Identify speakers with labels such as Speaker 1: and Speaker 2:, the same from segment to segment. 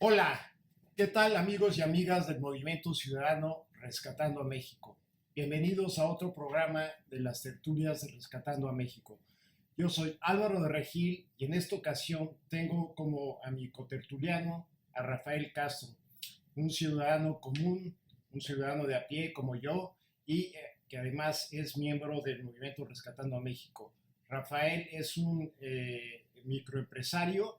Speaker 1: Hola, ¿qué tal amigos y amigas del Movimiento Ciudadano Rescatando a México? Bienvenidos a otro programa de las tertulias de Rescatando a México. Yo soy Álvaro de Regil y en esta ocasión tengo como a mi cotertuliano a Rafael Castro, un ciudadano común, un ciudadano de a pie como yo y que además es miembro del Movimiento Rescatando a México. Rafael es un microempresario,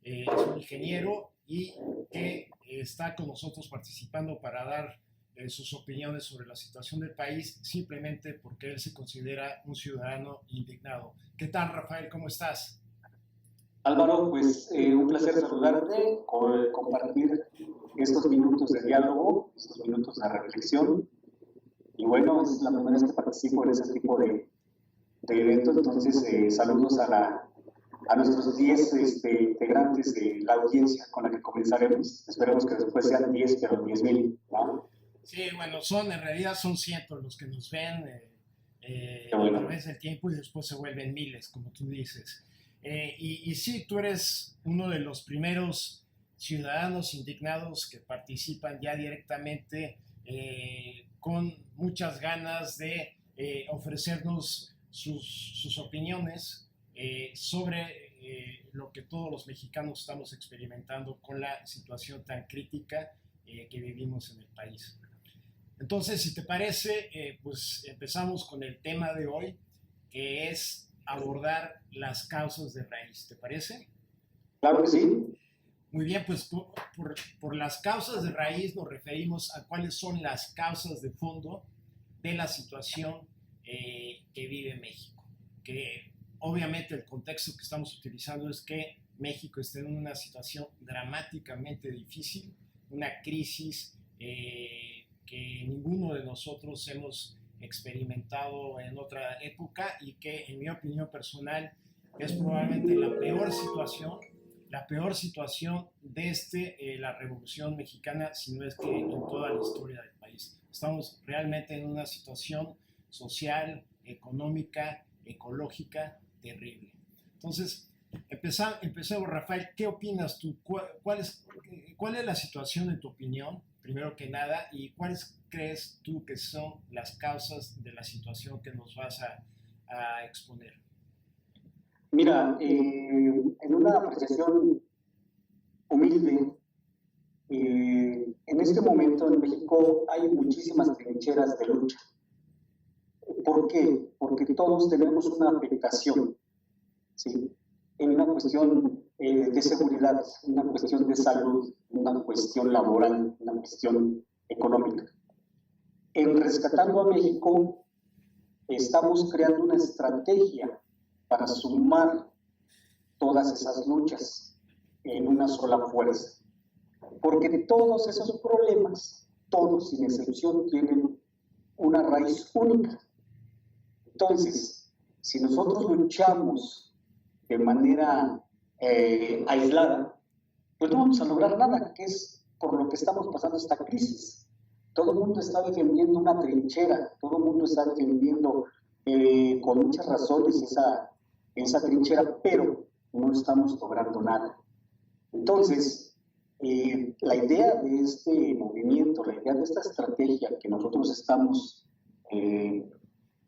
Speaker 1: es un ingeniero y que está con nosotros participando para dar sus opiniones sobre la situación del país simplemente porque él se considera un ciudadano indignado. ¿Qué tal, Rafael? ¿Cómo estás?
Speaker 2: Álvaro, pues un placer saludarte, compartir estos minutos de diálogo, estos minutos de reflexión. Y bueno, es la primera vez que participo en ese tipo de eventos, entonces saludos a nuestros 10 integrantes de la audiencia con la que comenzaremos. Esperemos que después sean 10, pero 10,000, ¿no?
Speaker 1: Sí, bueno, en realidad son cientos los que nos ven
Speaker 2: Qué
Speaker 1: a
Speaker 2: bueno.
Speaker 1: través del tiempo y después se vuelven miles, como tú dices. Y sí, tú eres uno de los primeros ciudadanos indignados que participan ya directamente con muchas ganas de ofrecernos sus opiniones sobre lo que todos los mexicanos estamos experimentando con la situación tan crítica que vivimos en el país. Entonces, si te parece, pues empezamos con el tema de hoy, que es abordar las causas de raíz. ¿Te parece?
Speaker 2: Claro que sí.
Speaker 1: Muy bien, pues por las causas de raíz nos referimos a cuáles son las causas de fondo de la situación que vive México. Que obviamente el contexto que estamos utilizando es que México está en una situación dramáticamente difícil, una crisis que ninguno de nosotros hemos experimentado en otra época y que en mi opinión personal es probablemente la peor situación desde la Revolución Mexicana, si no es que en toda la historia del país. Estamos realmente en una situación social, económica, ecológica terrible. Entonces, empecemos, Rafael, ¿qué opinas tú? ¿Cuál es la situación en tu opinión, primero que nada, y cuáles crees tú que son las causas de la situación que nos vas a exponer?
Speaker 2: Mira, en una apreciación humilde, en este momento en México hay muchísimas trincheras de lucha. ¿Por qué? Porque todos tenemos una afectación, ¿sí? En una cuestión de seguridad, una cuestión de salud, una cuestión laboral, una cuestión económica. En Rescatando a México estamos creando una estrategia para sumar todas esas luchas en una sola fuerza. Porque todos esos problemas, todos sin excepción, tienen una raíz única. Entonces, si nosotros luchamos de manera aislada, pues no vamos a lograr nada, que es por lo que estamos pasando esta crisis. Todo el mundo está defendiendo una trinchera, todo el mundo está defendiendo con muchas razones esa trinchera, pero no estamos logrando nada. Entonces, la idea de este movimiento, la idea de esta estrategia que nosotros estamos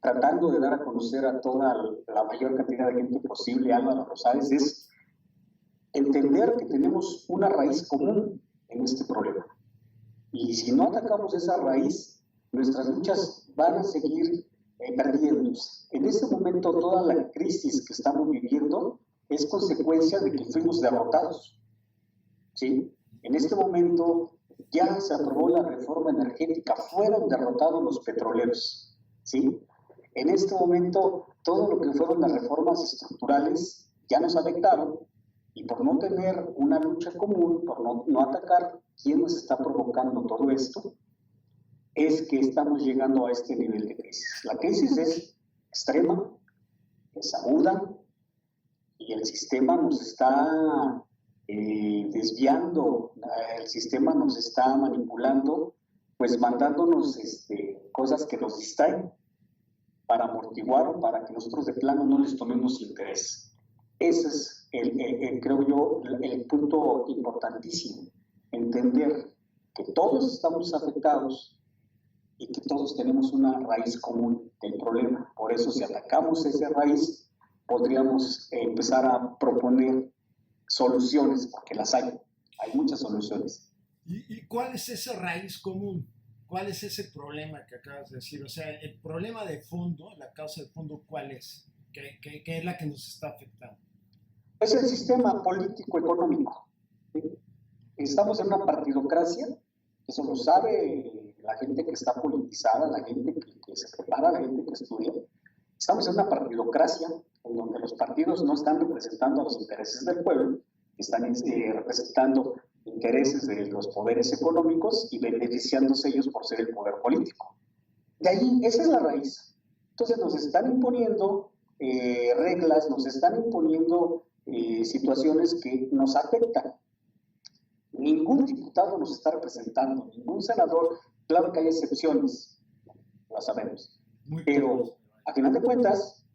Speaker 2: tratando de dar a conocer a toda la mayor cantidad de gente posible, Álvaro Rosales, es entender que tenemos una raíz común en este problema. Y si no atacamos esa raíz, nuestras luchas van a seguir perdiéndose. En este momento, toda la crisis que estamos viviendo es consecuencia de que fuimos derrotados. ¿Sí? En este momento ya se aprobó la reforma energética, fueron derrotados los petroleros. ¿Sí? En este momento, todo lo que fueron las reformas estructurales ya nos afectaron y por no tener una lucha común, por no atacar quién nos está provocando todo esto, es que estamos llegando a este nivel de crisis. La crisis es extrema, es aguda y el sistema nos está desviando, el sistema nos está manipulando, pues mandándonos cosas que nos distraen para amortiguar o para que nosotros de plano no les tomemos interés. Ese es, creo yo, el punto importantísimo. entender que todos estamos afectados y que todos tenemos una raíz común del problema. Por eso, si atacamos esa raíz, podríamos empezar a proponer soluciones, porque las hay muchas soluciones.
Speaker 1: ¿Y cuál es esa raíz común? ¿Cuál es ese problema que acabas de decir? O sea, el problema de fondo, la causa de fondo, ¿cuál es? ¿Qué es la que nos está afectando?
Speaker 2: Es el sistema político-económico. ¿Sí? Estamos en una partidocracia, eso lo sabe la gente que está politizada, la gente que se prepara, la gente que estudia. Estamos en una partidocracia en donde los partidos no están representando los intereses del pueblo, están representando intereses de los poderes económicos y beneficiándose ellos por ser el poder político. De ahí, esa es la raíz. Entonces nos están imponiendo reglas, nos están imponiendo situaciones que nos afectan. Ningún diputado nos está representando, ningún senador, claro que hay excepciones, lo sabemos, pero a final de cuentas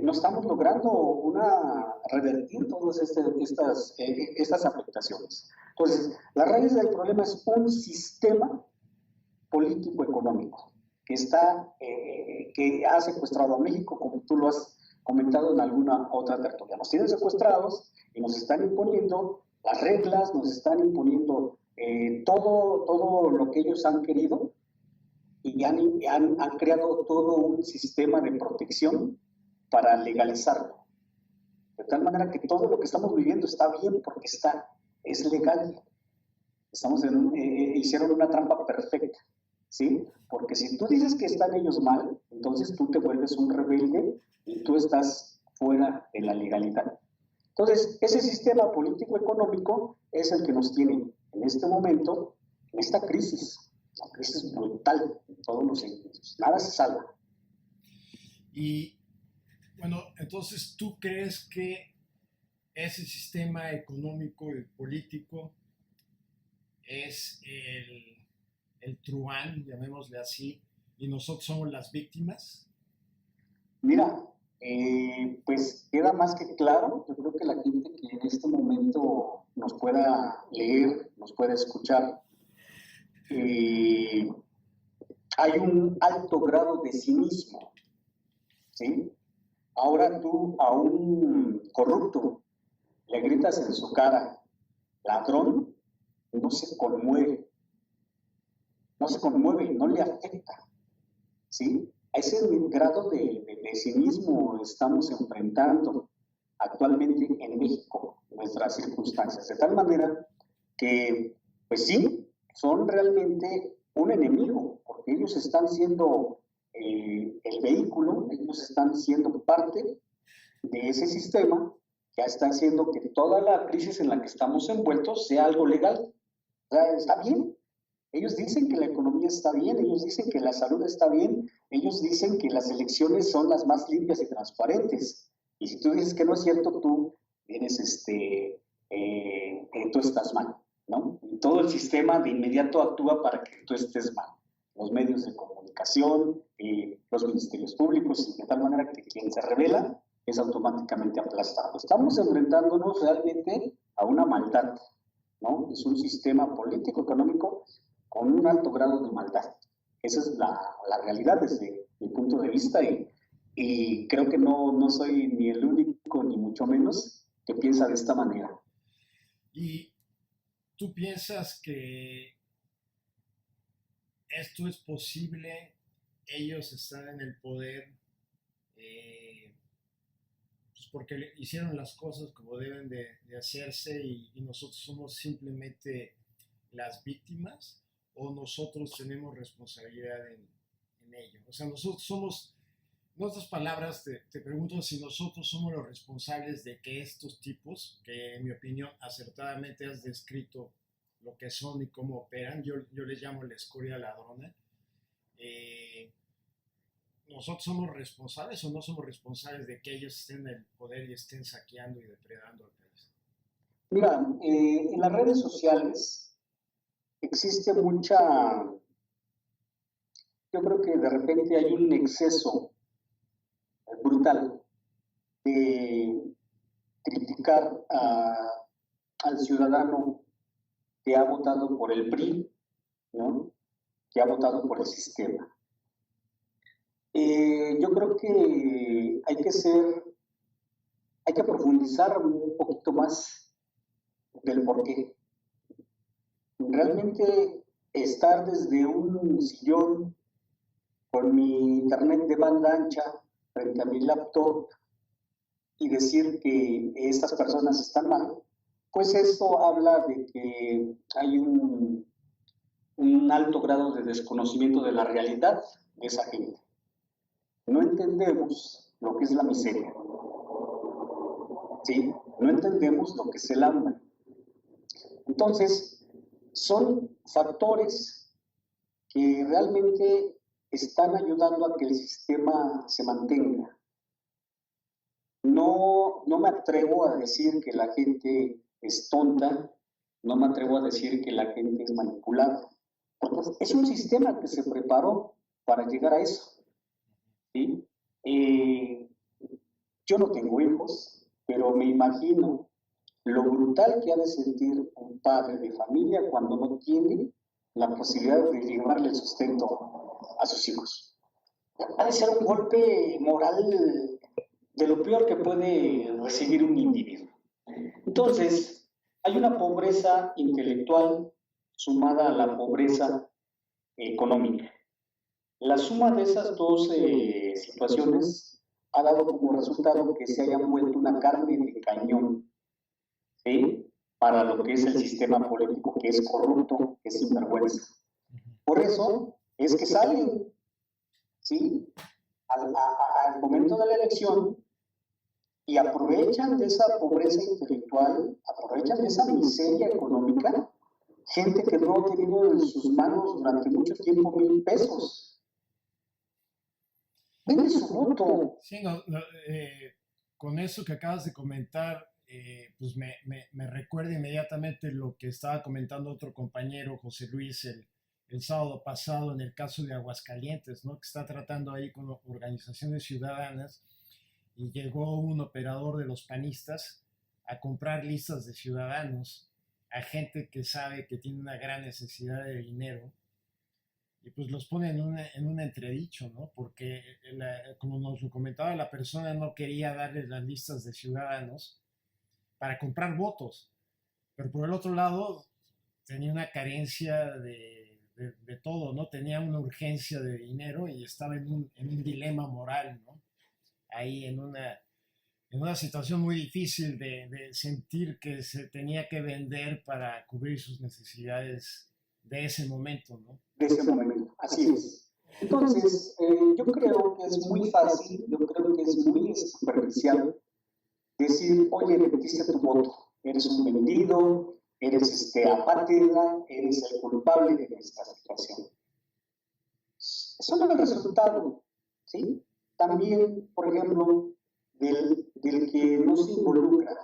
Speaker 2: no estamos logrando revertir todas estas afectaciones. Entonces, la raíz del problema es un sistema político-económico que ha secuestrado a México, como tú lo has comentado en alguna otra tertulia. Nos tienen secuestrados y nos están imponiendo las reglas, nos están imponiendo todo lo que ellos han querido y han creado todo un sistema de protección para legalizarlo. De tal manera que todo lo que estamos viviendo está bien porque es legal. Hicieron una trampa perfecta, ¿sí? Porque si tú dices que están ellos mal, entonces tú te vuelves un rebelde y tú estás fuera de la legalidad. Entonces, ese sistema político-económico es el que nos tiene en este momento, en esta crisis, una crisis brutal en todos los sentidos. Nada se salva.
Speaker 1: Y, bueno, entonces, ¿tú crees que ese sistema económico y político es el truán, llamémosle así, y nosotros somos las víctimas?
Speaker 2: Mira, pues queda más que claro. Yo creo que la gente que en este momento nos pueda leer, nos pueda escuchar, hay un alto grado de cinismo, ¿sí? Ahora tú a un corrupto le gritas en su cara, ladrón, no se conmueve, no le afecta, ¿sí? A ese grado de cinismo estamos enfrentando actualmente en México, nuestras circunstancias, de tal manera que, pues sí, son realmente un enemigo, porque ellos están siendo el vehículo, ellos están siendo parte de ese sistema que está haciendo que toda la crisis en la que estamos envueltos sea algo legal. O sea, está bien. Ellos dicen que la economía está bien, ellos dicen que la salud está bien, ellos dicen que las elecciones son las más limpias y transparentes. Y si tú dices que no es cierto, tú tú estás mal, ¿no? Y todo el sistema de inmediato actúa para que tú estés mal. Los medios de comunicación, los ministerios públicos, de tal manera que quien se revela es automáticamente aplastado. Estamos enfrentándonos realmente a una maldad, ¿no? Es un sistema político, económico, con un alto grado de maldad. Esa es la realidad desde mi punto de vista y creo que no soy ni el único, ni mucho menos, que piensa de esta manera.
Speaker 1: ¿Y tú piensas que esto es posible? Ellos están en el poder pues porque hicieron las cosas como deben de hacerse y nosotros somos simplemente las víctimas, o nosotros tenemos responsabilidad en ello. O sea, nosotros somos, en otras palabras, te pregunto si nosotros somos los responsables de que estos tipos, que en mi opinión acertadamente has descrito lo que son y cómo operan, yo les llamo la escoria ladrona, ¿nosotros somos responsables o no somos responsables de que ellos estén en el poder y estén saqueando y depredando al país?
Speaker 2: Mira, en las redes sociales existe yo creo que de repente hay un exceso brutal de criticar al ciudadano que ha votado por el PRI, ¿no? Que ha votado por el sistema. Yo creo que hay que profundizar un poquito más del porqué. Realmente estar desde un sillón con mi internet de banda ancha frente a mi laptop y decir que estas personas están mal, pues eso habla de que hay un alto grado de desconocimiento de la realidad de esa gente. No entendemos lo que es la miseria, ¿sí? No entendemos lo que es el hambre. Entonces, son factores que realmente están ayudando a que el sistema se mantenga. No me atrevo a decir que la gente es tonta, no me atrevo a decir que la gente es manipulada, porque es un sistema que se preparó para llegar a eso, ¿sí? Yo no tengo hijos, pero me imagino lo brutal que ha de sentir un padre de familia cuando no tiene la posibilidad de llevarle el sustento a sus hijos. Ha de ser un golpe moral de lo peor que puede recibir un individuo. Entonces, hay una pobreza intelectual sumada a la pobreza económica. La suma de esas dos situaciones ha dado como resultado que se hayan vuelto una carne de cañón, ¿sí? Para lo que es el sistema político, que es corrupto, que es sinvergüenza. Por eso es que salen, ¿sí? Al momento de la elección y aprovechan de esa pobreza intelectual, aprovechan de esa miseria económica, gente que no ha tenido en sus manos durante mucho tiempo 1,000 pesos. Vende su voto.
Speaker 1: Sí, con eso que acabas de comentar, pues me recuerda inmediatamente lo que estaba comentando otro compañero, José Luis, el sábado pasado en el caso de Aguascalientes, ¿no? Que está tratando ahí con organizaciones ciudadanas y llegó un operador de los panistas a comprar listas de ciudadanos a gente que sabe que tiene una gran necesidad de dinero y pues los pone en un entredicho, ¿no? Porque como nos lo comentaba, la persona no quería darles las listas de ciudadanos para comprar votos, pero por el otro lado tenía una carencia de todo, ¿no? Tenía una urgencia de dinero y estaba en un dilema moral, ¿no? Ahí en una situación muy difícil de sentir que se tenía que vender para cubrir sus necesidades de ese momento, ¿no?
Speaker 2: De ese momento, así es. Entonces, yo creo que es muy fácil, yo creo que es muy superficial decir, oye, vendiste tu voto, eres un vendido, eres apátrida, eres el culpable de esta situación. Eso no es el resultado, ¿sí? También, por ejemplo, del que no se involucra,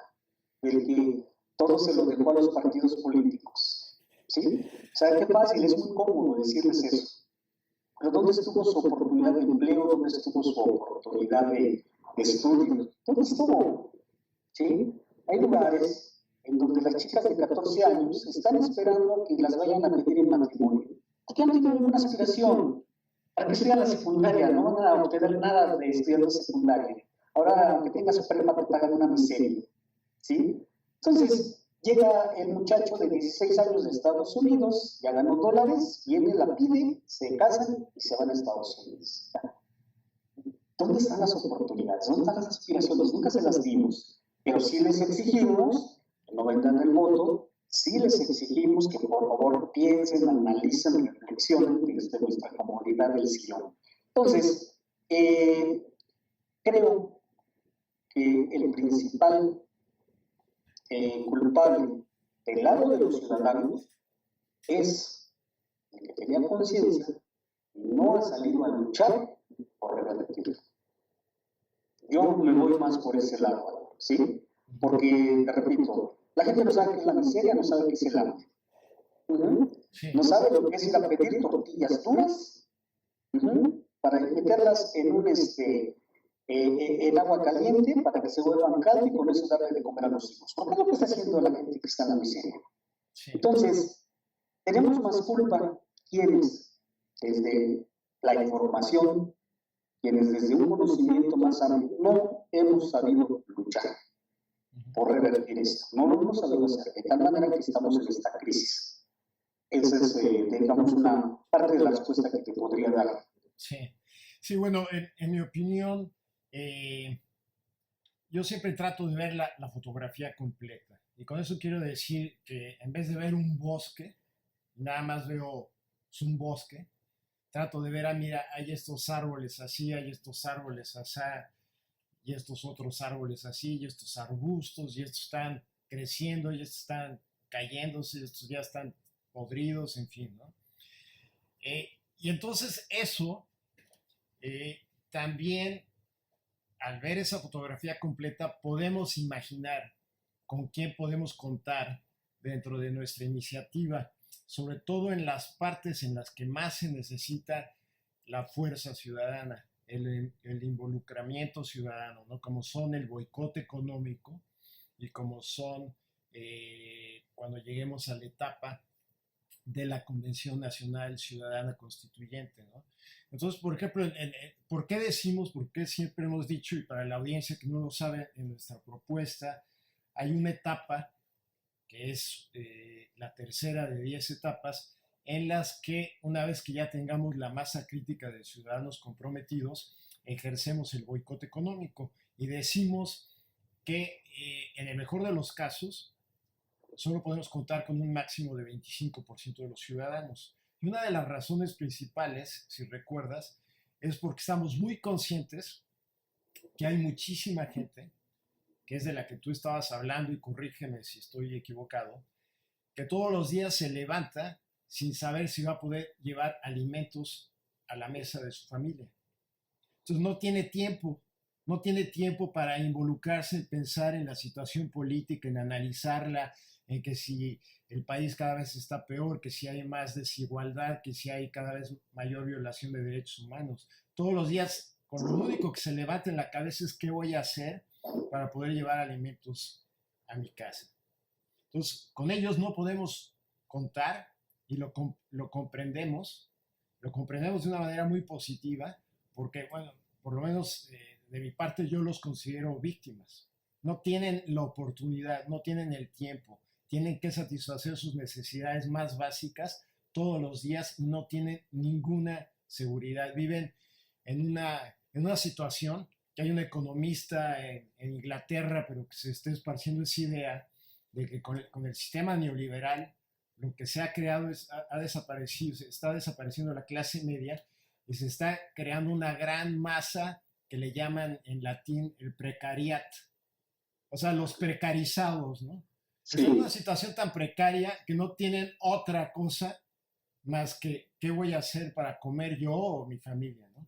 Speaker 2: del que todo se lo dejó a los partidos políticos, ¿sí? O sea, qué fácil, es muy cómodo decirles eso. Pero ¿dónde estuvo su oportunidad de empleo? ¿Dónde estuvo su oportunidad de estudio? ¿Dónde estuvo? ¿Sí? Hay lugares en donde las chicas de 14 años están esperando que las vayan a pedir en matrimonio, porque no tienen ninguna aspiración. Para que estudian la secundaria, no van a obtener nada de estudiando secundaria. Ahora, aunque tengas prepa, te pagan una miseria, ¿sí? Entonces, llega el muchacho de 16 años de Estados Unidos, ya ganó dólares, viene, la pide, se casan y se van a Estados Unidos. ¿Dónde están las oportunidades? ¿Dónde están las aspiraciones? Nunca se las dimos, pero sí les exigimos que no vendan el voto, sí les exigimos que por favor piensen, analicen, reflexionen desde nuestra comodidad del sillón. Entonces, creo que el principal culpable del lado de los ciudadanos es el que tenía conciencia y no ha salido a luchar por revertirlo. Yo me voy más por ese lado, ¿sí? Porque, te repito, la gente no sabe qué es la miseria, no sabe qué es el hambre. Sí. No sabe lo que es ir a pedir tortillas duras para meterlas en agua caliente para que se vuelvan caldo y con eso darle de comer a los hijos. ¿Por qué es lo que está haciendo la gente que está en la miseria?
Speaker 1: Sí.
Speaker 2: Entonces, tenemos más culpa quienes desde la información, quienes desde un conocimiento más amplio no hemos sabido luchar por revertir esto, no lo hemos sabido hacer, de tal manera que estamos en esta crisis. Esa es, digamos, una parte de la respuesta que te podría dar.
Speaker 1: Sí, sí, bueno, en mi opinión, yo siempre trato de ver la fotografía completa. Y con eso quiero decir que en vez de ver un bosque, nada más veo un bosque, trato de ver, mira, hay estos árboles así, hay estos árboles así, y estos otros árboles así, y estos arbustos, y estos están creciendo, y estos están cayéndose, y estos ya están podridos, en fin, ¿no? Y entonces eso también, al ver esa fotografía completa, podemos imaginar con quién podemos contar dentro de nuestra iniciativa, sobre todo en las partes en las que más se necesita la fuerza ciudadana, el involucramiento ciudadano, ¿no? Como son el boicot económico y como son cuando lleguemos a la etapa de la Convención Nacional Ciudadana Constituyente, ¿no? Entonces, por ejemplo, ¿por qué decimos, por qué siempre hemos dicho, y para la audiencia que no lo sabe, en nuestra propuesta hay una etapa que es la tercera de 10 etapas, en las que una vez que ya tengamos la masa crítica de ciudadanos comprometidos, ejercemos el boicot económico y decimos que en el mejor de los casos solo podemos contar con un máximo de 25% de los ciudadanos. Y una de las razones principales, si recuerdas, es porque estamos muy conscientes que hay muchísima gente, que es de la que tú estabas hablando, y corrígeme si estoy equivocado, que todos los días se levanta sin saber si va a poder llevar alimentos a la mesa de su familia. Entonces no tiene tiempo para involucrarse en pensar en la situación política, en analizarla, en que si el país cada vez está peor, que si hay más desigualdad, que si hay cada vez mayor violación de derechos humanos. Todos los días, con lo único que se levanta en la cabeza es qué voy a hacer para poder llevar alimentos a mi casa. Entonces, con ellos no podemos contar y lo comprendemos de una manera muy positiva, porque, bueno, por lo menos de mi parte yo los considero víctimas. No tienen la oportunidad, no tienen el tiempo, tienen que satisfacer sus necesidades más básicas todos los días y no tienen ninguna seguridad. Viven en una situación que hay un economista en Inglaterra, pero que se está esparciendo esa idea de que con el sistema neoliberal lo que se ha creado ha desaparecido, se está desapareciendo la clase media y se está creando una gran masa que le llaman en latín el precariat, o sea, los precarizados, ¿no? Sí. Están en una situación tan precaria que no tienen otra cosa más que qué voy a hacer para comer yo o mi familia, ¿no?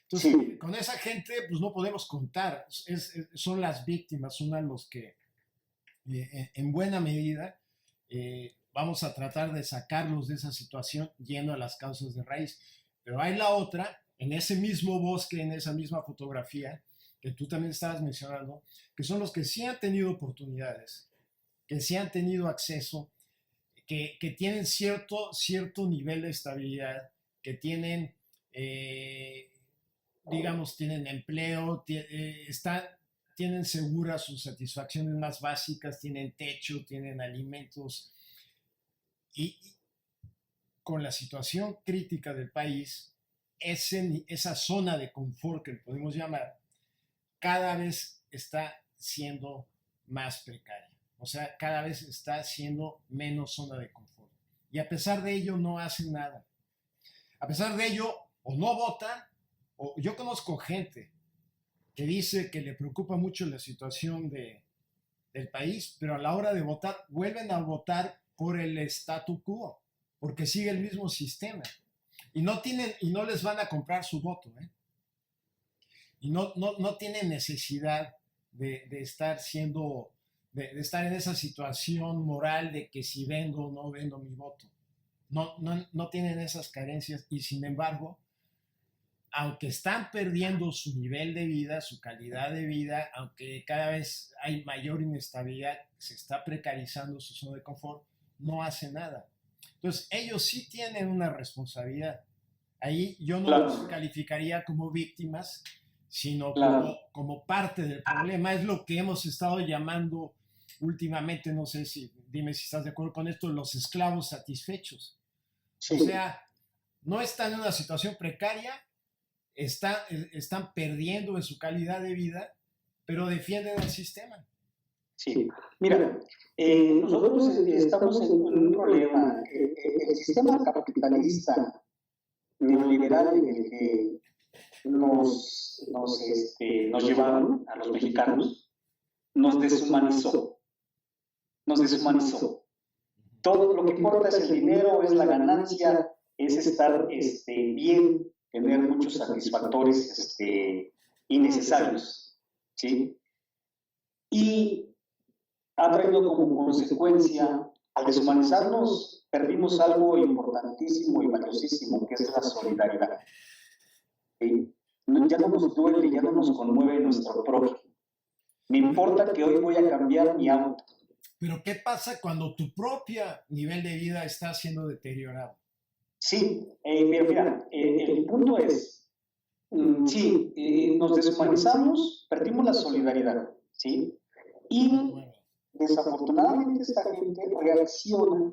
Speaker 1: Entonces, sí, con esa gente, pues no podemos contar, son las víctimas, son los que en buena medida vamos a tratar de sacarlos de esa situación yendo a las causas de raíz. Pero hay la otra, en ese mismo bosque, en esa misma fotografía, que tú también estabas mencionando, que son los que sí han tenido oportunidades, que sí han tenido acceso, que tienen cierto nivel de estabilidad, que tienen, digamos, tienen empleo, tienen seguras sus satisfacciones más básicas, tienen techo, tienen alimentos. Y con la situación crítica del país, esa zona de confort que le podemos llamar, cada vez está siendo más precaria. O sea, cada vez está siendo menos zona de confort. Y a pesar de ello no hacen nada. A pesar de ello, o no votan, o yo conozco gente que dice que le preocupa mucho la situación del país, pero a la hora de votar, vuelven a votar por el statu quo, porque sigue el mismo sistema. Y no les van a comprar su voto, ¿eh? Y no tienen necesidad de estar de estar en esa situación moral de que si vendo o no vendo mi voto. No tienen esas carencias y sin embargo, aunque están perdiendo su nivel de vida, su calidad de vida, aunque cada vez hay mayor inestabilidad, se está precarizando su zona de confort, no hace nada. Entonces, ellos sí tienen una responsabilidad. Ahí yo no
Speaker 2: Claro,
Speaker 1: los calificaría como víctimas, sino
Speaker 2: claro.
Speaker 1: como parte del problema. Es lo que hemos estado llamando últimamente, no sé si, dime si estás de acuerdo con esto, los esclavos satisfechos. O
Speaker 2: Sí,
Speaker 1: sea, no están en una situación precaria, están perdiendo en su calidad de vida, pero defienden el sistema.
Speaker 2: sí. Mira, nosotros estamos en un problema. El sistema capitalista neoliberal en el que nos llevaron a los mexicanos, nos deshumanizó, nos deshumanizó. Todo lo que importa es el dinero, es la ganancia, es estar bien, tener muchos satisfactores innecesarios, ¿sí? Y ha traído como consecuencia, al deshumanizarnos, perdimos algo importantísimo y valiosísimo, que es la solidaridad. ¿Sí? Ya no nos duele, ya no nos conmueve nuestro prójimo. Me importa que hoy voy a cambiar mi auto.
Speaker 1: Pero ¿qué pasa cuando tu propio nivel de vida está siendo deteriorado?
Speaker 2: Sí, pero mira, el punto es, sí, nos deshumanizamos, perdimos la solidaridad, ¿sí? Y desafortunadamente esta gente reacciona,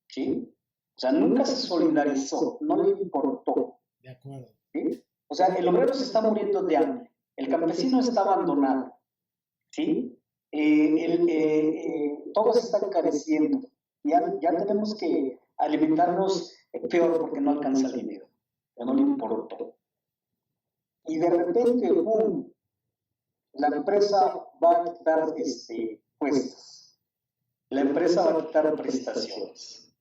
Speaker 2: ¿sí? O sea, nunca se solidarizó, no le importó,
Speaker 1: De acuerdo.
Speaker 2: ¿sí? O sea, el obrero se está muriendo de hambre, el campesino está abandonado, ¿sí? Todos están careciendo, ya tenemos que alimentarnos peor porque no alcanza el dinero, ya no le importó. Y de repente, ¡boom!, la empresa va a quitar puestos, la empresa va a quitar prestaciones,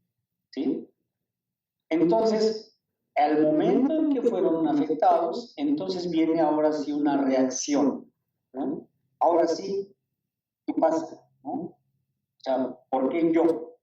Speaker 2: ¿sí? Entonces, al momento en que fueron afectados, entonces viene ahora sí una reacción, ¿no? Ahora sí, ¿qué pasa? ¿No? O sea, ¿por qué yo?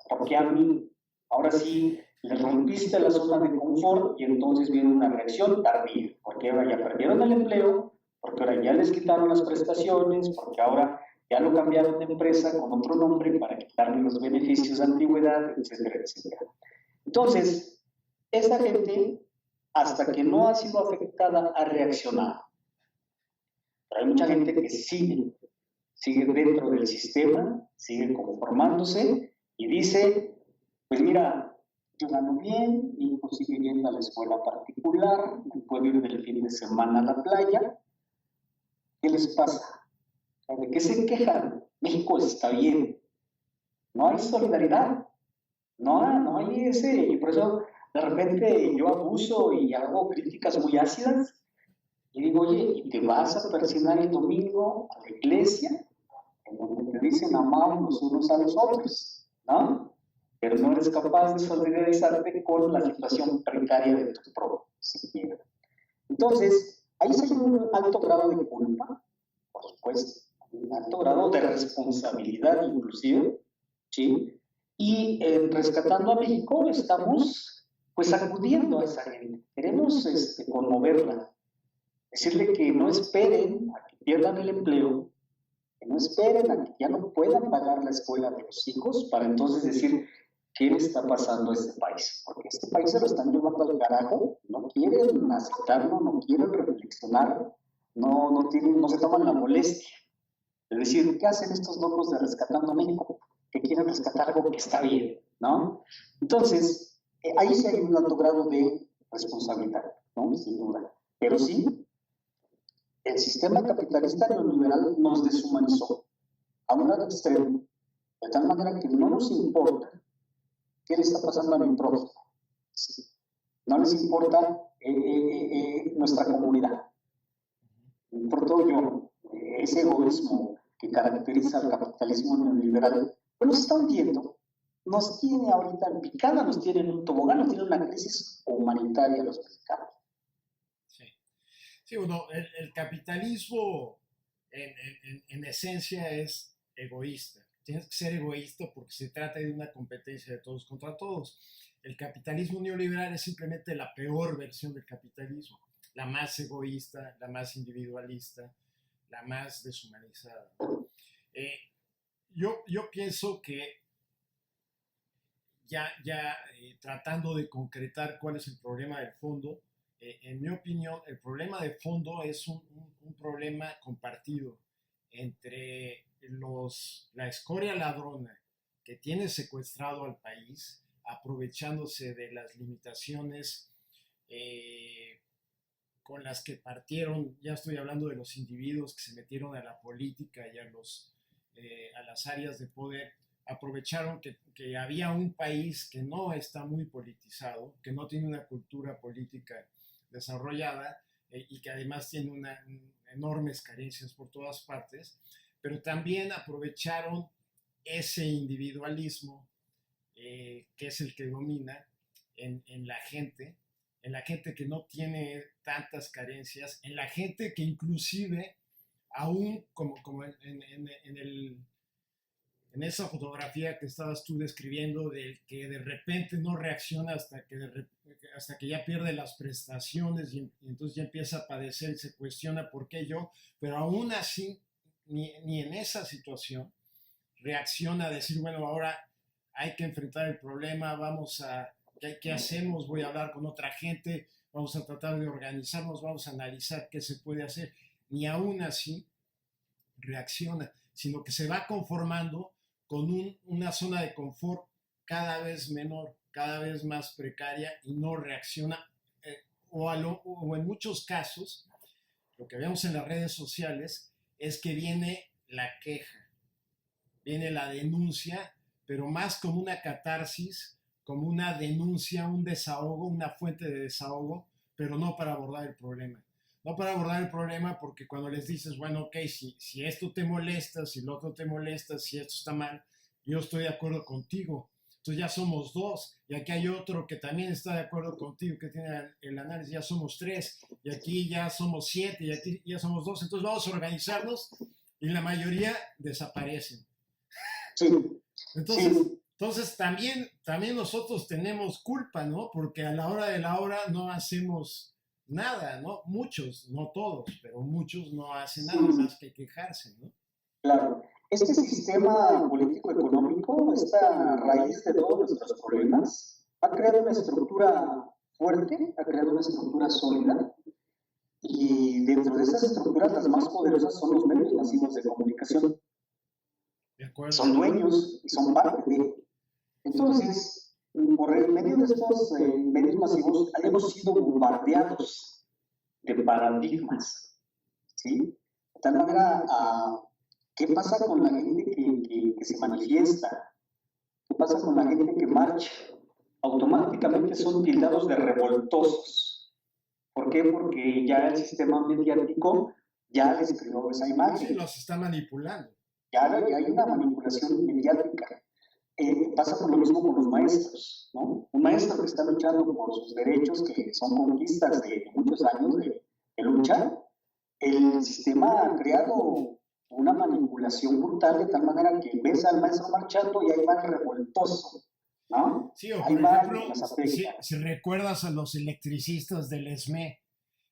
Speaker 2: ¿Por qué a mí? Ahora sí, les rompiste la zona de confort y entonces viene una reacción tardía, porque ahora ya perdieron el empleo, porque ahora ya les quitaron las prestaciones, porque ahora ya lo cambiaron de empresa con otro nombre para quitarle los beneficios de antigüedad, etcétera, etcétera. Entonces, esa gente, hasta que no ha sido afectada, ha reaccionado. Pero hay mucha gente que sigue dentro del sistema, sigue conformándose y dice, pues mira, yo gano bien, mi hijo sigue yendo a la escuela particular, me puedo ir del fin de semana a la playa. ¿Qué les pasa? ¿De qué se quejan? México está bien. No hay solidaridad, no hay ese, y por eso de repente yo abuso y hago críticas muy ácidas y digo, oye, ¿y te vas a persignar el domingo a la iglesia? En donde te dicen amamos los unos a los otros, ¿no? Pero no eres capaz de solidarizarte con la situación precaria de tu propio siquiera. Entonces, ahí se hay un alto grado de culpa, por supuesto, un alto grado de responsabilidad inclusive, ¿sí? Y rescatando a México estamos pues acudiendo a esa gente, queremos conmoverla, decirle que no esperen a que pierdan el empleo, que no esperen a que ya no puedan pagar la escuela de los hijos para entonces decir qué le está pasando a este país. Porque este país se lo están llevando al carajo, no quieren aceptarlo, no quieren reflexionar, no se toman la molestia de decir, ¿qué hacen estos locos de Rescatando a México? Que quieren rescatar algo que está bien, ¿no? Entonces, ahí sí hay un alto grado de responsabilidad, ¿no? Sin duda. Pero sí, el sistema capitalista neoliberal nos deshumanizó a un lado extremo, de tal manera que no nos importa qué le está pasando a mi prójimo. Sí. No les importa nuestra comunidad. Me importo yo, ese egoísmo que caracteriza al capitalismo neoliberal, pues nos está hundiendo, nos tiene ahorita en picada, nos tiene en un tobogán, nos tiene una crisis humanitaria a los mexicanos.
Speaker 1: Sí, sí, bueno, el capitalismo en esencia es egoísta. Tienes que ser egoísta porque se trata de una competencia de todos contra todos. El capitalismo neoliberal es simplemente la peor versión del capitalismo, la más egoísta, la más individualista, la más deshumanizada. Eh, yo pienso que tratando de concretar cuál es el problema del fondo, en mi opinión, el problema de fondo es un problema compartido entre la escoria ladrona que tiene secuestrado al país, aprovechándose de las limitaciones con las que partieron. Ya estoy hablando de los individuos que se metieron a la política y a las áreas de poder. Aprovecharon que había un país que no está muy politizado, que no tiene una cultura política desarrollada y que además tiene enormes carencias por todas partes, pero también aprovecharon ese individualismo que es el que domina en la gente que no tiene tantas carencias, en la gente que inclusive, aún como en esa fotografía que estabas tú describiendo, del que de repente no reacciona hasta que ya pierde las prestaciones y entonces ya empieza a padecer y se cuestiona por qué yo, pero aún así, ni en esa situación reacciona a decir, bueno, ahora hay que enfrentar el problema, ¿qué hacemos? Voy a hablar con otra gente, vamos a tratar de organizarnos, vamos a analizar qué se puede hacer. Ni aún así reacciona, sino que se va conformando con una zona de confort cada vez menor, cada vez más precaria y no reacciona. O en muchos casos, lo que vemos en las redes sociales es que viene la queja, viene la denuncia, pero más como una catarsis, como una denuncia, un desahogo, una fuente de desahogo, pero no para abordar el problema. No para abordar el problema porque cuando les dices, bueno, ok, si esto te molesta, si lo otro te molesta, si esto está mal, yo estoy de acuerdo contigo. Entonces ya somos dos, y aquí hay otro que también está de acuerdo contigo, que tiene el análisis, ya somos 3, y aquí ya somos 7, y aquí ya somos 2, entonces vamos a organizarnos, y la mayoría desaparecen.
Speaker 2: Sí.
Speaker 1: Entonces también nosotros tenemos culpa, ¿no? Porque a la hora de la hora no hacemos nada, ¿no? Muchos, no todos, pero muchos no hacen nada más que quejarse, ¿no?
Speaker 2: Claro. Este sistema político-económico, esta raíz de todos nuestros problemas, ha creado una estructura fuerte, ha creado una estructura sólida, y dentro de esas estructuras las más poderosas son los medios masivos de comunicación. Son dueños y son parte de. Entonces, por el medio de estos medios masivos hemos sido bombardeados de paradigmas, ¿sí? De tal manera, ¿qué pasa con la gente que se manifiesta? ¿Qué pasa con la gente que marcha? Automáticamente son tildados de revoltosos. ¿Por qué? Porque ya el sistema mediático ya les creó esa imagen.
Speaker 1: Sí, los está manipulando.
Speaker 2: Ya hay una manipulación mediática. Pasa por lo mismo con los maestros, ¿no? Un maestro que está luchando por sus derechos, que son conquistas de muchos años de lucha, el sistema ha creado una manipulación brutal de tal manera que ves al maestro marchando y ahí va el revoltoso, ¿no?
Speaker 1: Sí, o por ejemplo, si recuerdas a los electricistas del ESME,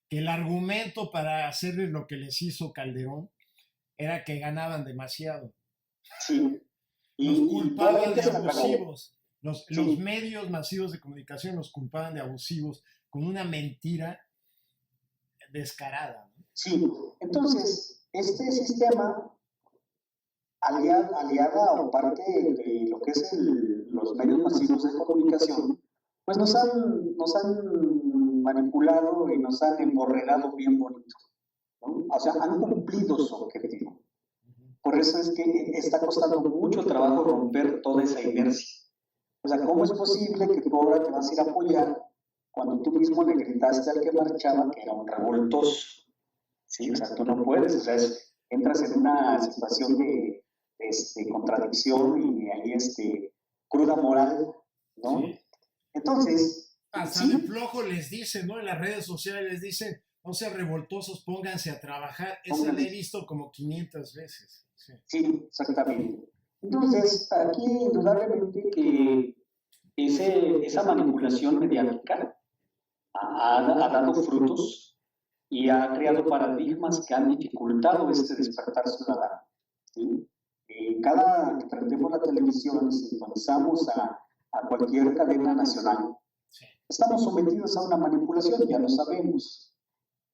Speaker 1: que el argumento para hacerles lo que les hizo Calderón era que ganaban demasiado.
Speaker 2: Sí.
Speaker 1: Los culpaban de abusivos. Los medios masivos de comunicación los culpaban de abusivos con una mentira descarada, ¿no?
Speaker 2: Sí, entonces, este sistema, aliada o parte de lo que es los medios masivos de comunicación, pues nos han manipulado y nos han emborregado bien bonito, ¿no? O sea, han cumplido su objetivo. Por eso es que está costando mucho trabajo romper toda esa inercia. O sea, ¿cómo es posible que tú ahora te vas a ir a apoyar cuando tú mismo le gritaste al que marchaba que era un revoltoso? Sí, o sea, tú no puedes, o sea, entras en una situación de contradicción y ahí cruda moral, ¿no?
Speaker 1: Sí.
Speaker 2: Entonces...
Speaker 1: Hasta de flojo les dicen, ¿no? En las redes sociales les dicen, no sean revoltosos, pónganse a trabajar. Ese lo he visto como 500 veces.
Speaker 2: Sí, exactamente. Entonces, aquí indudablemente que esa manipulación mediática ha dado frutos y ha creado paradigmas que han dificultado este despertar ciudadano, ¿sí? cada que prendemos la televisión, sintonizamos a cualquier cadena nacional,
Speaker 1: Sí.
Speaker 2: estamos sometidos a una manipulación, ya lo sabemos.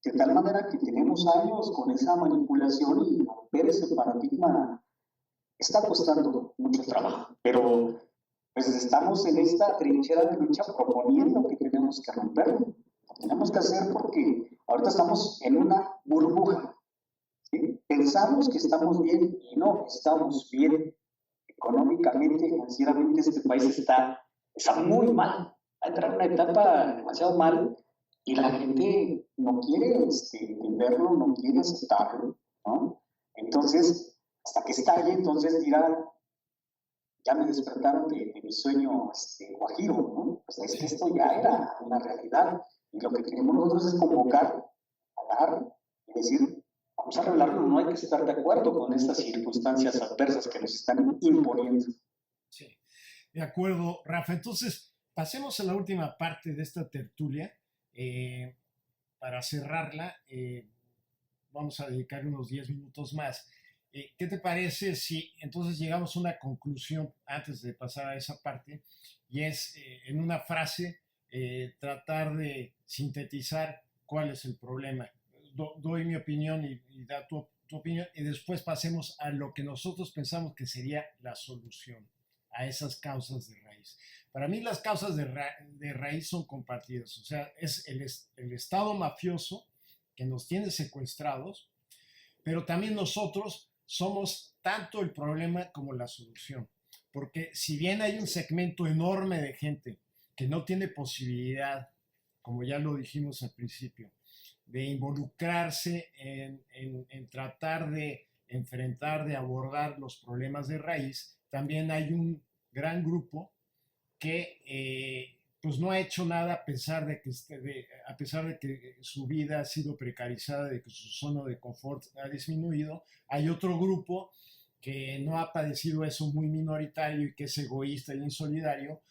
Speaker 2: De tal manera que tenemos años con esa manipulación y romper ese paradigma está costando mucho trabajo. Pero pues estamos en esta trinchera de lucha proponiendo que tenemos que romperlo. Lo tenemos que hacer porque ahorita estamos en una burbuja. ¿Sí? Pensamos que estamos bien y no estamos bien. Económicamente, financieramente, este país está muy mal. Va a entrar en una etapa demasiado mal y la gente no quiere entenderlo, no quiere aceptarlo, ¿no? Entonces, hasta que estalle, entonces dirá, ya me despertaron de mi sueño guajiro, ¿no? Pues es que esto ya era una realidad y lo que queremos nosotros es convocar, hablar y decir, vamos a arreglarlo, no hay que estar de acuerdo con estas circunstancias adversas que nos están imponiendo.
Speaker 1: Sí, de acuerdo, Rafa. Entonces, pasemos a la última parte de esta tertulia. Para cerrarla, vamos a dedicar unos 10 minutos más. ¿Qué te parece si entonces llegamos a una conclusión antes de pasar a esa parte? Y es, en una frase, tratar de sintetizar cuál es el problema. Doy mi opinión y da tu opinión, y después pasemos a lo que nosotros pensamos que sería la solución a esas causas de raíz. Para mí las causas de raíz son compartidas, o sea, es el Estado mafioso que nos tiene secuestrados, pero también nosotros somos tanto el problema como la solución, porque si bien hay un segmento enorme de gente que no tiene posibilidad, como ya lo dijimos al principio, de involucrarse en tratar de enfrentar, de abordar los problemas de raíz, también hay un gran grupo que pues no ha hecho nada a pesar de que su vida ha sido precarizada, de que su zona de confort ha disminuido. Hay otro grupo que no ha padecido eso, muy minoritario y que es egoísta y insolidario,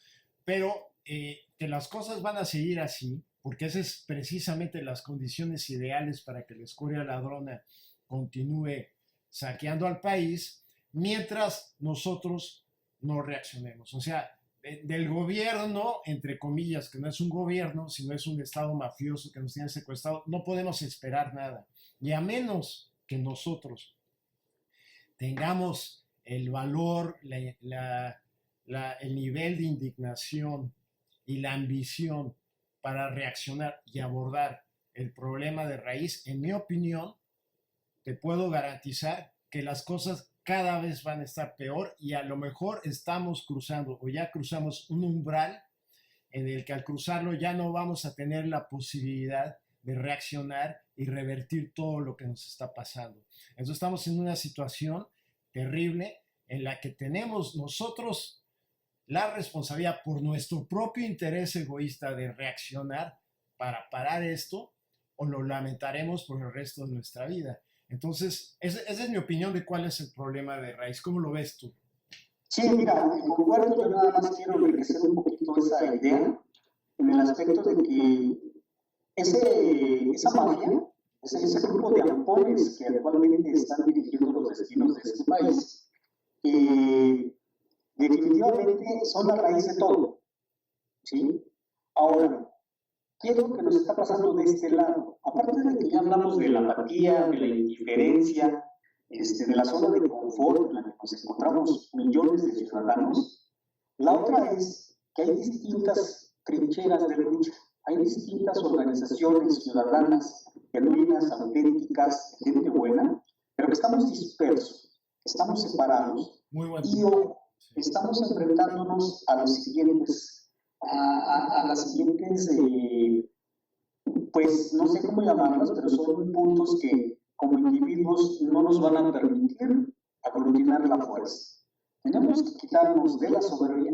Speaker 1: pero que las cosas van a seguir así, porque esas es precisamente las condiciones ideales para que la escoria ladrona continúe saqueando al país, mientras nosotros no reaccionemos. O sea, del gobierno, entre comillas, que no es un gobierno, sino es un Estado mafioso que nos tiene secuestrado, no podemos esperar nada. Y a menos que nosotros tengamos el valor, el nivel de indignación y la ambición para reaccionar y abordar el problema de raíz, en mi opinión, te puedo garantizar que las cosas cada vez van a estar peor y a lo mejor estamos cruzando o ya cruzamos un umbral en el que al cruzarlo ya no vamos a tener la posibilidad de reaccionar y revertir todo lo que nos está pasando. Entonces estamos en una situación terrible en la que tenemos nosotros la responsabilidad por nuestro propio interés egoísta de reaccionar para parar esto, o lo lamentaremos por el resto de nuestra vida. Entonces, esa es mi opinión de cuál es el problema de raíz. ¿Cómo lo ves tú?
Speaker 2: Sí, mira, concuerdo, yo nada más quiero enriquecer un poquito esa idea en el aspecto de que esa mafia, ese grupo de ampones que actualmente están dirigiendo los destinos de este país, definitivamente son la raíz de todo, ¿sí? Ahora, ¿qué es lo que nos está pasando de este lado? Aparte de que ya hablamos de la apatía, de la indiferencia, de la zona de confort en la que nos encontramos millones de ciudadanos, la otra es que hay distintas trincheras de lucha, hay distintas organizaciones ciudadanas, genuinas, auténticas, gente buena, pero que estamos dispersos, estamos separados y estamos enfrentándonos a los siguientes, a las siguientes, pues no sé cómo llamarlas, pero son puntos que como individuos no nos van a permitir aglutinar la fuerza. Tenemos que quitarnos de la soberbia,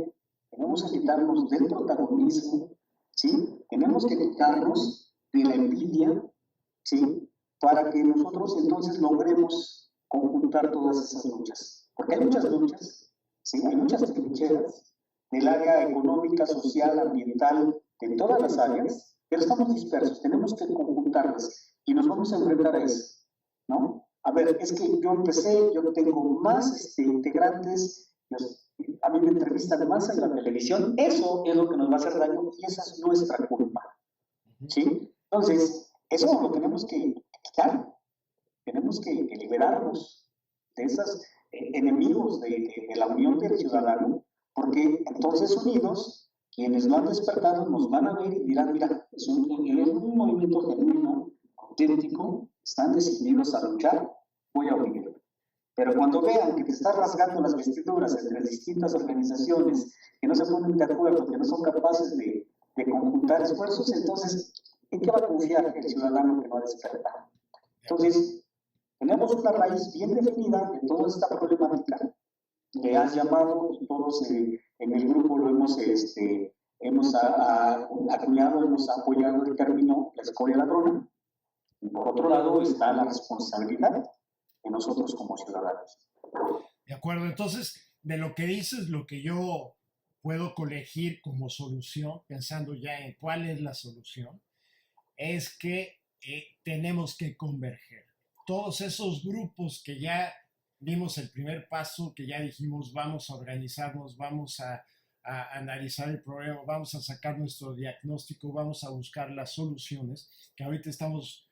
Speaker 2: tenemos que quitarnos del protagonismo, ¿sí? Tenemos que quitarnos de la envidia, ¿sí? Para que nosotros entonces logremos conjuntar todas esas luchas. Porque hay muchas luchas, ¿sí? Hay muchas trincheras del área económica, social, ambiental, de todas las áreas, pero estamos dispersos, tenemos que conjuntarlas y nos vamos a enfrentar a eso, ¿no? a ver, es que yo empecé, yo tengo más integrantes, a mí me entrevistan más en la televisión, eso es lo que nos va a hacer daño y esa es nuestra culpa, ¿sí? Entonces, eso lo tenemos que quitar, tenemos que liberarnos de esos enemigos de la unión del ciudadano, porque entonces unidos, quienes lo han despertado nos van a ver y dirán, mira, es un movimiento genuino, auténtico, están decididos a luchar, voy a unirlo. Pero cuando vean que te estás rasgando las vestiduras entre distintas organizaciones, que no se ponen de acuerdo, que no son capaces de conjuntar esfuerzos, entonces, ¿en qué va a confiar el ciudadano que no ha despertado? Entonces, tenemos una raíz bien definida de toda esta problemática. Le has llamado, todos en el grupo lo hemos acuñado, hemos apoyado el término la escoria ladrona. Y por otro lado está la responsabilidad de nosotros como ciudadanos.
Speaker 1: De acuerdo, entonces, de lo que dices, lo que yo puedo colegir como solución, pensando ya en cuál es la solución, es que tenemos que converger. Todos esos grupos que ya dimos el primer paso, que ya dijimos vamos a organizarnos, vamos a analizar el problema, vamos a sacar nuestro diagnóstico, vamos a buscar las soluciones, que ahorita estamos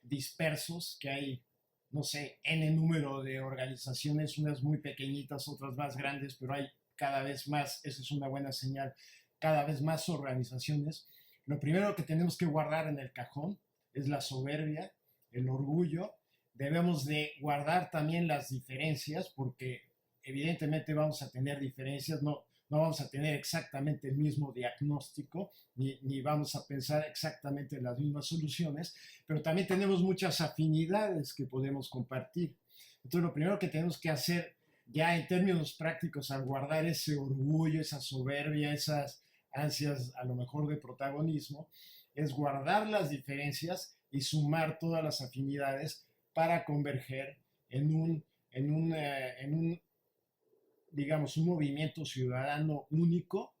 Speaker 1: dispersos, que hay, no sé, N número de organizaciones, unas muy pequeñitas, otras más grandes, pero hay cada vez más, esa es una buena señal, cada vez más organizaciones. Lo primero que tenemos que guardar en el cajón es la soberbia, el orgullo. Debemos de guardar también las diferencias, porque evidentemente vamos a tener diferencias, no vamos a tener exactamente el mismo diagnóstico, ni vamos a pensar exactamente en las mismas soluciones, pero también tenemos muchas afinidades que podemos compartir. Entonces, lo primero que tenemos que hacer ya en términos prácticos al guardar ese orgullo, esa soberbia, esas ansias a lo mejor de protagonismo, es guardar las diferencias y sumar todas las afinidades para converger en un digamos, un movimiento ciudadano único,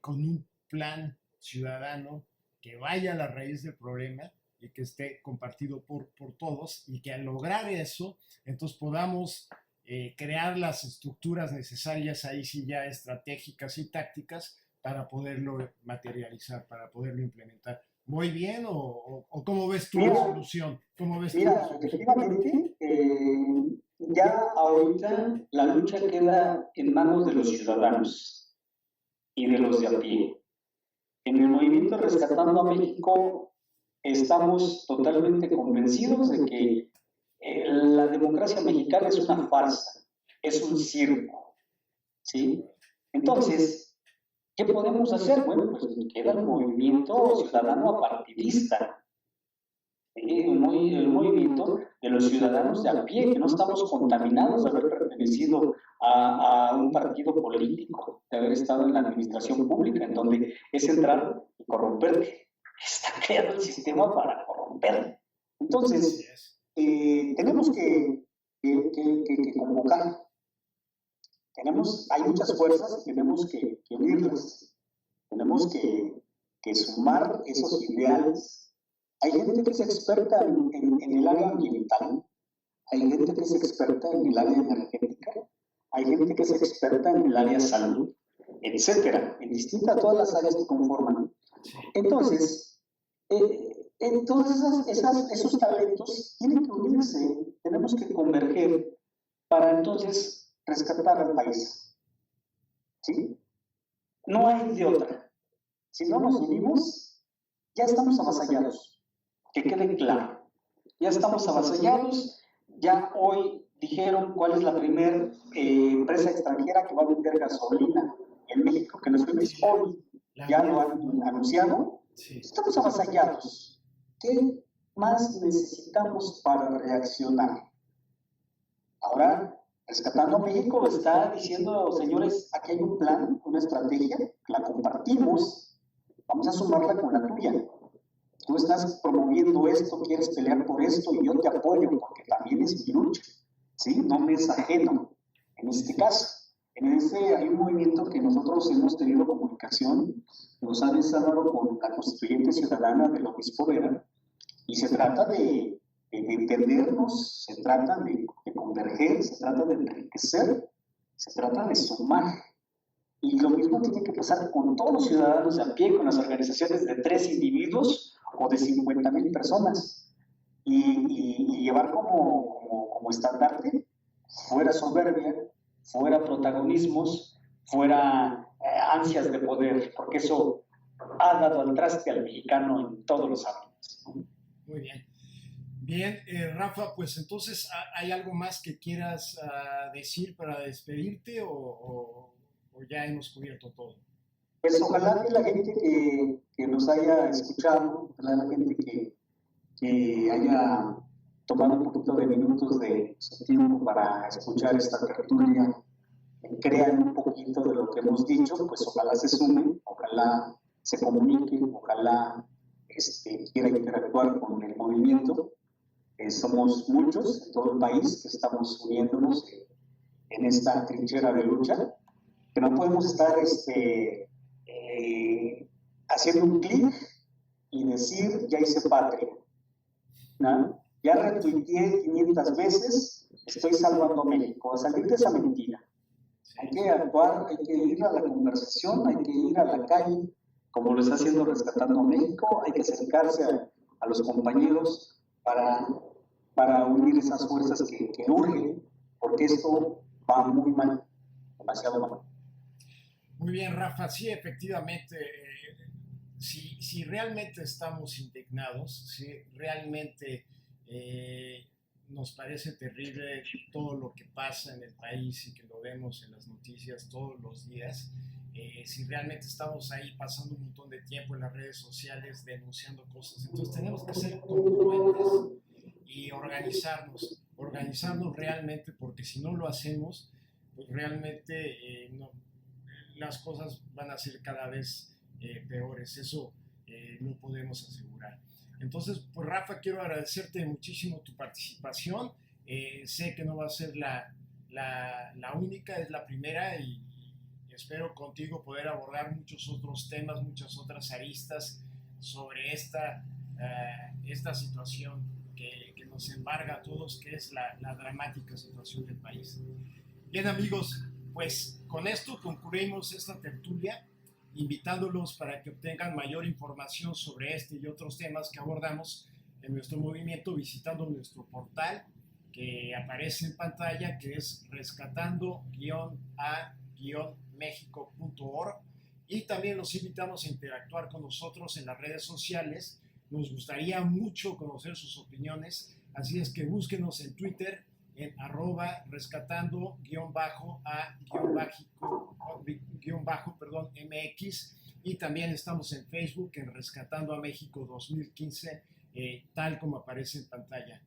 Speaker 1: con un plan ciudadano que vaya a la raíz del problema y que esté compartido por todos, y que al lograr eso, entonces podamos crear las estructuras necesarias, ahí sí ya estratégicas y tácticas, para poderlo materializar, para poderlo implementar. ¿Voy bien o cómo ves tú la solución? ¿Cómo ves
Speaker 2: mira, efectivamente, ya ahorita la lucha queda en manos de los ciudadanos y de los de a pie. En el movimiento Rescatando a México estamos totalmente convencidos de que la democracia mexicana es una farsa, es un circo, ¿sí? Entonces, ¿qué podemos hacer? Bueno, pues queda el movimiento ciudadano apartidista, el movimiento de los ciudadanos de a pie, que no estamos contaminados de haber pertenecido a un partido político, de haber estado en la administración pública, en donde es entrar y corromperte. Está creado el sistema para corromper. Entonces, tenemos que convocar. Hay muchas fuerzas y tenemos que unirlas. Tenemos que sumar esos ideales. Hay gente que es experta en el área ambiental, hay gente que es experta en el área energética, hay gente que es experta en el área salud, etcétera, en distintas todas las áreas que conforman. Entonces, esos talentos tienen que unirse, tenemos que converger para entonces rescatar al país. ¿Sí? No hay de otra. Si no nos unimos, ya estamos avasallados. Que quede claro. Ya estamos avasallados. Ya hoy dijeron cuál es la primera empresa extranjera que va a vender gasolina en México, que no es hoy. Ya lo han anunciado. Estamos avasallados. ¿Qué más necesitamos para reaccionar? Ahora, Rescatando México está diciendo, señores, aquí hay un plan, una estrategia, la compartimos, vamos a sumarla con la tuya. Tú estás promoviendo esto, quieres pelear por esto y yo te apoyo porque también es mi lucha, ¿sí? No me es ajeno. En este caso, hay un movimiento que nosotros hemos tenido comunicación, nos ha desarrollado con la Constituyente Ciudadana del Obispo Vera, y se trata de de entendernos, se trata de converger, se trata de enriquecer, se trata de sumar. Y lo mismo tiene que pasar con todos los ciudadanos de a pie, con las organizaciones de 3 individuos o de 50,000 personas. Y llevar como estandarte fuera soberbia, fuera protagonismos, fuera ansias de poder, porque eso ha dado al traste al mexicano en todos los ámbitos.
Speaker 1: Muy bien. Bien, Rafa, pues entonces, ¿hay algo más que quieras decir para despedirte o ya hemos cubierto todo?
Speaker 2: Pues ojalá que la gente que nos haya escuchado, ojalá la gente que haya tomado un poquito de minutos de su tiempo para escuchar esta tertulia, crean un poquito de lo que hemos dicho, pues ojalá se sumen, ojalá se comuniquen, ojalá quiera interactuar con el movimiento. Somos muchos en todo el país que estamos uniéndonos en esta trinchera de lucha, que no podemos estar haciendo un clic y decir, ya hice patria, ¿no? Ya retuiteé 500 veces, estoy salvando a México, a salir de esa mentira. Hay que actuar, hay que ir a la conversación, hay que ir a la calle, como lo está haciendo Rescatando a México, hay que acercarse a los compañeros para unir esas fuerzas que urgen, porque esto va muy mal, demasiado mal.
Speaker 1: Muy bien, Rafa, sí, efectivamente, si realmente estamos indignados, si realmente nos parece terrible todo lo que pasa en el país y que lo vemos en las noticias todos los días, si realmente estamos ahí pasando un montón de tiempo en las redes sociales denunciando cosas, entonces tenemos que ser congruentes y organizarnos realmente, porque si no lo hacemos, pues realmente las cosas van a ser cada vez peores, eso no podemos asegurar. Entonces, pues Rafa, quiero agradecerte muchísimo tu participación, sé que no va a ser la única, es la primera y espero contigo poder abordar muchos otros temas, muchas otras aristas sobre esta situación que nos embarga a todos, que es la dramática situación del país. Bien, amigos, pues con esto concluimos esta tertulia, invitándolos para que obtengan mayor información sobre este y otros temas que abordamos en nuestro movimiento visitando nuestro portal que aparece en pantalla, que es rescatando-a-mexico.org, y también los invitamos a interactuar con nosotros en las redes sociales. Nos gustaría mucho conocer sus opiniones, así es que búsquenos en Twitter en @rescatando-MX, y también estamos en Facebook en Rescatando a México 2015, tal como aparece en pantalla.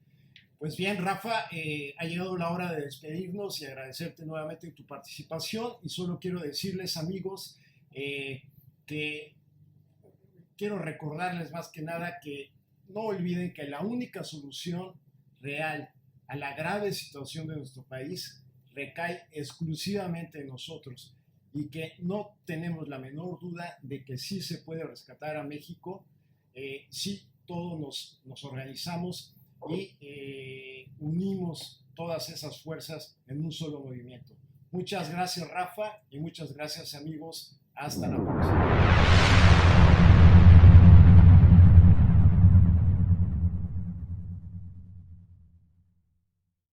Speaker 1: Pues bien, Rafa, ha llegado la hora de despedirnos y agradecerte nuevamente tu participación, y solo quiero decirles, amigos, que quiero recordarles más que nada que no olviden que la única solución real a la grave situación de nuestro país recae exclusivamente en nosotros, y que no tenemos la menor duda de que sí se puede rescatar a México si todos nos organizamos y unimos todas esas fuerzas en un solo movimiento. Muchas gracias, Rafa, y muchas gracias, amigos. Hasta la próxima.